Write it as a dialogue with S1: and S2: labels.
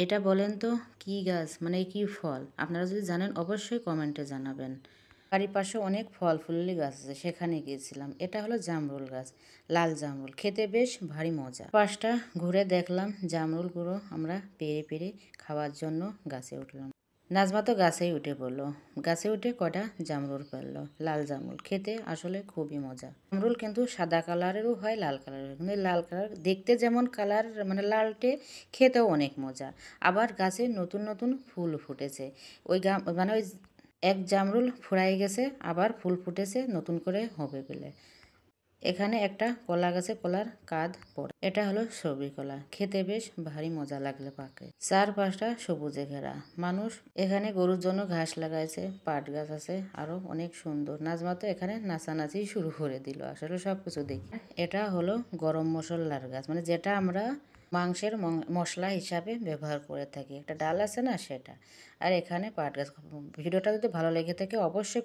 S1: এটা বলেন তো কি গাছ মানে কি ফল? আপনারা যদি জানেন অবশ্যই কমেন্টে জানাবেন। বাড়ির পাশে অনেক ফল ফুলের গাছ আছে, সেখানে গিয়েছিলাম। এটা হলো জামরুল গাছ, লাল জামরুল, খেতে বেশ ভারী মজা। পাশটা ঘুরে দেখলাম জামরুলগুলো আমরা পেরে পেরে খাওয়ার জন্য গাছে উঠলাম। নাজমা তো গাছেই উঠে পড়লো। গাছে উঠে কটা জামরুল পেলো, লাল জামরুল, খেতে আসলে খুবই মজা। জামরুল কিন্তু সাদা কালারেরও হয়, লাল কালারের, কিন্তু লাল কালার দেখতে যেমন কালার মানে লালটে, খেতেও অনেক মজা। আবার গাছে নতুন নতুন ফুল ফুটেছে। মানে ওই এক জামরুল ফুরাই গেছে, আবার ফুল ফুটেছে নতুন করে হবে বলে। এখানে একটা কলা গাছে কলার কাঁধ পড়ে, এটা হলো সবরি কলা, খেতে বেশ ভারী মজা লাগলে পাকে। চারপাশটা সবুজে ঘেরা। মানুষ এখানে গরুর জন্য ঘাস লাগাইছে, পাট গাছ আছে, আরো অনেক সুন্দর। নাজমা তো এখানে নাচানাচি শুরু করে দিল, আসলে সবকিছু দেখি। এটা হলো গরম মশলার গাছ, মানে যেটা আমরা মাংসের মশলা হিসাবে ব্যবহার করে থাকি। একটা ডাল আছে না, সেটা। আর এখানে পাট গাছ। ভিডিওটা যদি ভালো লেগে থাকে অবশ্যই